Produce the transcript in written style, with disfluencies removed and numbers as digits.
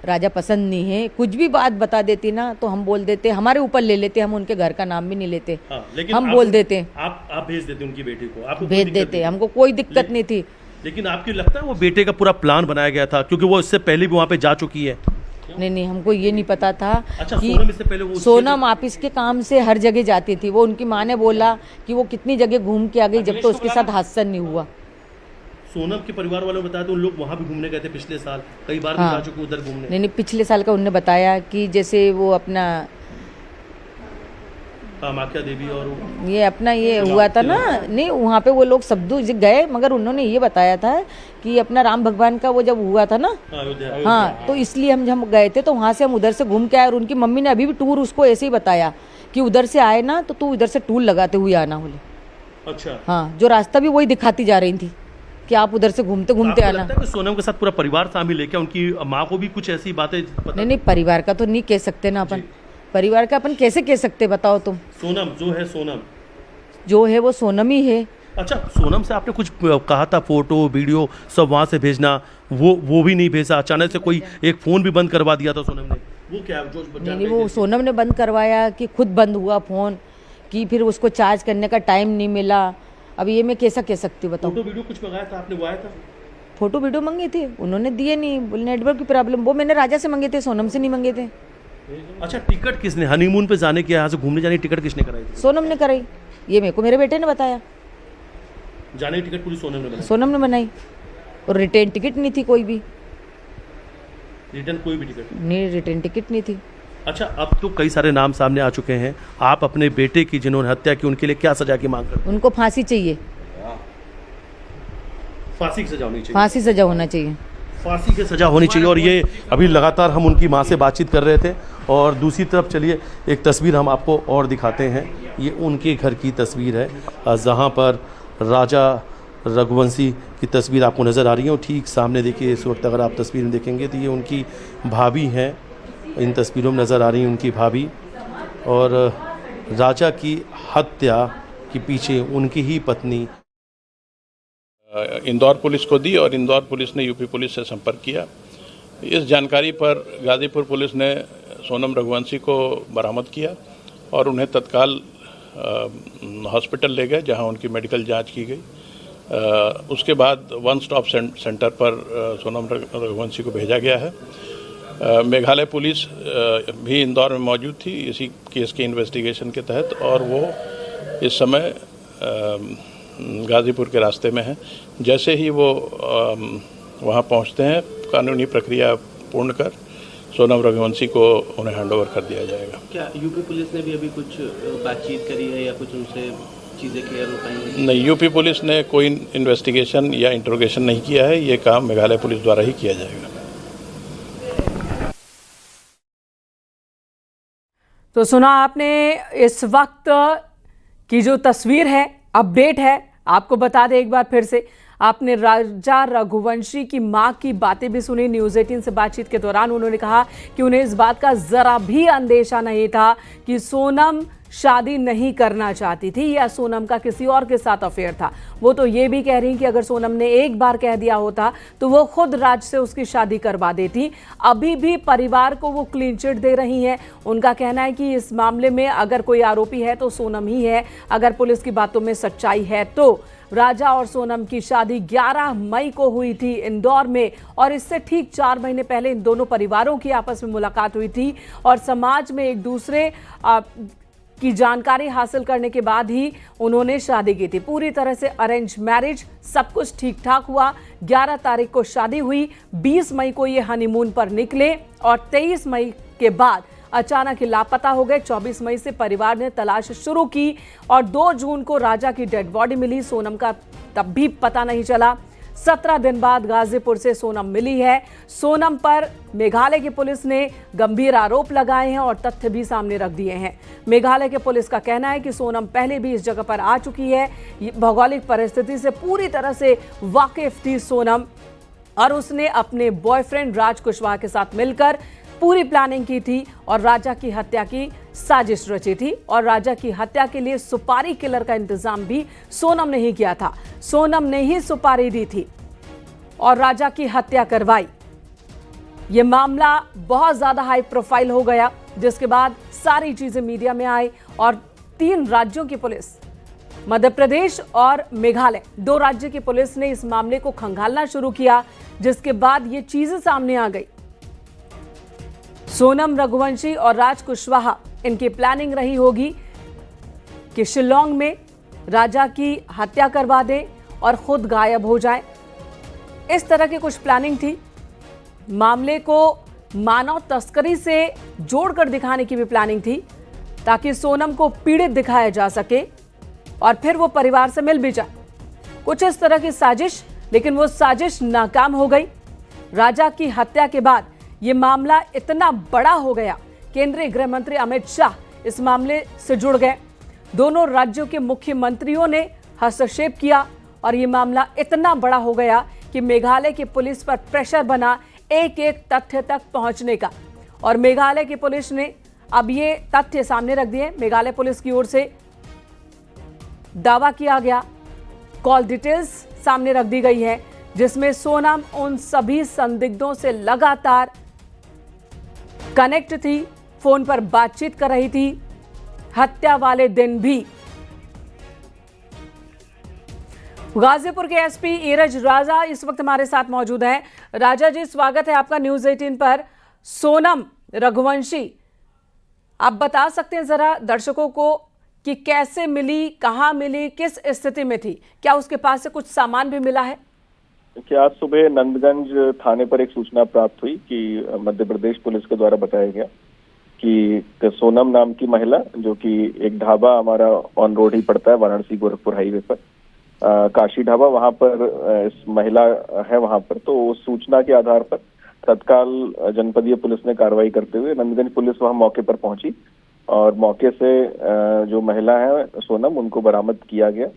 राजा पसंद नहीं है। कुछ भी बात बता देती ना तो हम बोल देते, हमारे ऊपर ले लेते, हम उनके घर का नाम भी नहीं लेते। लेकिन हम बोल देते, आप भेज देते उनकी बेटी को, आपको भेज देते, हमको कोई दिक्कत नहीं थी। लेकिन आपको लगता है वो बेटे का पूरा प्लान बनाया गया था, क्योंकि वो इससे पहले भी वहाँ पे जा चुकी है? नहीं, हमको ये नहीं पता था। अच्छा, कि सोनम इससे पहले वो सोनम ऑफिस के काम से हर जगह जाती थी। वो उनकी माँ ने बोला कि वो कितनी जगह घूम के आ गई, जब तो उसके साथ हादसा नहीं हुआ। सोनम के परिवार वालों ने बताया तो उन लोग वहाँ भी घूमने गए थे पिछले साल, कई बार भी जा चुके उधर घूमने। नहीं, पिछले साल का उन्होंने बताया कि जैसे वो अपना कामाख्या देवी और ये अपना ये हुआ था ना, नहीं वहाँ पे वो लोग सब गए, मगर उन्होंने ये बताया था कि अपना राम भगवान का वो जब हुआ था ना, हाँ, तो इसलिए हम गए थे, तो वहाँ से हम उधर से घूम के आए। और उनकी मम्मी ने अभी भी टूर उसको ऐसे ही बताया कि उधर से आए ना तो तू इधर से टूर लगाते हुए आना बोले। अच्छा, हाँ, जो रास्ता भी वही दिखाती जा रही थी कि आप उधर से घूमते घूमते आना। लगता है कि सोनम के साथ पूरा परिवार शामिल है क्या? उनकी माँ को भी कुछ ऐसी बातें पता? नहीं, परिवार का तो नहीं कह सकते ना अपन, परिवार का अपन कैसे कह सकते, बताओ तुम। सोनम जो है, सोनम जो है वो सोनम ही है। अच्छा, सोनम से आपने कुछ कहा था, फोटो वीडियो सब वहाँ से भेजना, वो भी नहीं भेजा? अचानक से कोई एक फ़ोन भी बंद करवा दिया था सोनम ने, वो क्या जो नहीं, वो सोनम ने बंद करवाया कि खुद बंद हुआ फ़ोन, कि फिर उसको चार्ज करने का टाइम नहीं मिला। अब ये मैं कैसा कह सकती हूँ, बताओ। फोटो वीडियो कुछ मंगाया था आपने, वो आया था? फोटो वीडियो मंगे थे, उन्होंने दिए नहीं, बोले नेटवर्क की प्रॉब्लम। वो मैंने राजा से मंगे थे, सोनम से नहीं मंगे थे। अच्छा, टिकट किसने, हनीमून पे जाने की, यहाँ से घूमने जाने की टिकट किसने कराई थी? सोनम ने कराई, ये मेरे को मेरे बेटे ने बताया। जाने की टिकट पूरी सोनम ने बनाई? सोनम ने बनाई, और रिटर्न टिकट नहीं थी कोई भी। रिटर्न कोई भी टिकट नहीं, रिटर्न टिकट नहीं थी। अच्छा, अब तो कई सारे नाम सामने आ चुके हैं। आप अपने बेटे की जिन्होंने हत्या की उनके लिए क्या सजा की मांग करते हैं? उनको फांसी चाहिए, फांसी की सजा होनी चाहिए। फांसी सजा होना चाहिए, फांसी की सजा होनी चाहिए। और ये अभी लगातार हम उनकी माँ से बातचीत कर रहे थे। और दूसरी तरफ चलिए एक तस्वीर हम आपको और दिखाते हैं। ये उनके घर की तस्वीर है जहाँ पर राजा रघुवंशी की तस्वीर आपको नज़र आ रही है। और ठीक सामने देखिए, इस वक्त अगर आप तस्वीर में देखेंगे तो ये उनकी भाभी हैं, इन तस्वीरों में नज़र आ रही है उनकी भाभी। और राजा की हत्या के पीछे उनकी ही पत्नी इंदौर पुलिस को दी और इंदौर पुलिस ने यूपी पुलिस से संपर्क किया। इस जानकारी पर गाजीपुर पुलिस ने सोनम रघुवंशी को बरामद किया और उन्हें तत्काल हॉस्पिटल ले गए, जहां उनकी मेडिकल जांच की गई। उसके बाद वन स्टॉप सेंटर पर सोनम रघुवंशी को भेजा गया है। मेघालय पुलिस भी इंदौर में मौजूद थी इसी केस के इन्वेस्टिगेशन के तहत, और वो इस समय गाजीपुर के रास्ते में है। जैसे ही वो वहाँ पहुँचते हैं, कानूनी प्रक्रिया पूर्ण कर सोनम रघुवंशी को उन्हें हैंडओवर कर दिया जाएगा। क्या यूपी पुलिस ने भी अभी कुछ बातचीत करी है या कुछ उनसे चीज़ें क्लियर हो पाई? नहीं, यूपी पुलिस ने कोई इन्वेस्टिगेशन या इंट्रोगेशन नहीं किया है। ये काम मेघालय पुलिस द्वारा ही किया जाएगा। तो सुना आपने इस वक्त की जो तस्वीर है, अपडेट है। आपको बता दें एक बार फिर से, आपने राजा रघुवंशी की मां की बातें भी सुनी। न्यूज़ 18 से बातचीत के दौरान उन्होंने कहा कि उन्हें इस बात का जरा भी अंदेशा नहीं था कि सोनम शादी नहीं करना चाहती थी या सोनम का किसी और के साथ अफेयर था। वो तो ये भी कह रही कि अगर सोनम ने एक बार कह दिया होता तो वो खुद राज से उसकी शादी करवा देती। अभी भी परिवार को वो क्लीन चिट दे रही हैं। उनका कहना है कि इस मामले में अगर कोई आरोपी है तो सोनम ही है। अगर पुलिस की बातों में सच्चाई है तो राजा और सोनम की शादी 11 मई को हुई थी इंदौर में, और इससे ठीक 4 महीने पहले इन दोनों परिवारों की आपस में मुलाकात हुई थी और समाज में एक दूसरे की जानकारी हासिल करने के बाद ही उन्होंने शादी की थी। पूरी तरह से अरेंज मैरिज, सब कुछ ठीक ठाक हुआ। 11 तारीख को शादी हुई, 20 मई को ये हनीमून पर निकले और 23 मई के बाद अचानक ही लापता हो गए। 24 मई से परिवार ने तलाश शुरू की और 2 जून को राजा की डेड बॉडी मिली। सोनम का तब भी पता नहीं चला। 17 दिन बाद गाजीपुर से सोनम मिली है। सोनम पर मेघालय की पुलिस ने गंभीर आरोप लगाए हैं और तथ्य भी सामने रख दिए हैं। मेघालय के पुलिस का कहना है कि सोनम पहले भी इस जगह पर आ चुकी है। भौगोलिक परिस्थिति से पूरी तरह से वाकिफ थी सोनम, और उसने अपने बॉयफ्रेंड राज कुशवाहा के साथ मिलकर पूरी प्लानिंग की थी और राजा की हत्या की साजिश रची थी। और राजा की हत्या के लिए सुपारी किलर का इंतजाम भी सोनम ने ही किया था। सोनम ने ही सुपारी दी थी और राजा की हत्या करवाई। ये मामला बहुत ज्यादा हाई प्रोफाइल हो गया, जिसके बाद सारी चीजें मीडिया में आई और 3 राज्यों की पुलिस, मध्य प्रदेश और मेघालय, 2 राज्य की पुलिस ने इस मामले को खंगालना शुरू किया, जिसके बाद ये चीजें सामने आ गई। सोनम रघुवंशी और राज कुशवाहा, इनकी प्लानिंग रही होगी कि शिलोंग में राजा की हत्या करवा दें और खुद गायब हो जाए। इस तरह की कुछ प्लानिंग थी। मामले को मानव तस्करी से जोड़कर दिखाने की भी प्लानिंग थी, ताकि सोनम को पीड़ित दिखाया जा सके और फिर वो परिवार से मिल भी जाए। कुछ इस तरह की साजिश, लेकिन वो साजिश नाकाम हो गई। राजा की हत्या के बाद ये मामला इतना बड़ा हो गया, केंद्रीय गृह मंत्री अमित शाह इस मामले से जुड़ गए। दोनों राज्यों के मुख्यमंत्रियों ने हस्तक्षेप किया और ये मामला इतना बड़ा हो गया कि मेघालय की पुलिस पर प्रेशर बना एक एक तथ्य तक पहुंचने का। और मेघालय की पुलिस ने अब ये तथ्य सामने रख दिए। मेघालय पुलिस की ओर से दावा किया गया, कॉल डिटेल्स सामने रख दी गई है, जिसमें सोनम उन सभी संदिग्धों से लगातार कनेक्ट थी, फोन पर बातचीत कर रही थी, हत्या वाले दिन भी। गाजीपुर के एसपी ईरज राजा इस वक्त हमारे साथ मौजूद हैं। राजा जी, स्वागत है आपका न्यूज 18 पर। सोनम रघुवंशी, आप बता सकते हैं जरा दर्शकों को कि कैसे मिली, कहां मिली, किस स्थिति में थी? क्या उसके पास से कुछ सामान भी मिला है? कि आज सुबह नंदगंज थाने पर एक सूचना प्राप्त हुई कि मध्य प्रदेश पुलिस के द्वारा बताया गया कि सोनम नाम की महिला, जो कि एक ढाबा हमारा ऑन रोड ही पड़ता है वाराणसी गोरखपुर हाईवे पर, काशी ढाबा, वहां पर इस महिला है वहां पर। तो उस सूचना के आधार पर तत्काल जनपदीय पुलिस ने कार्रवाई करते हुए नंदगंज पुलिस वहां मौके पर पहुंची और मौके से जो महिला है सोनम, उनको बरामद किया गया।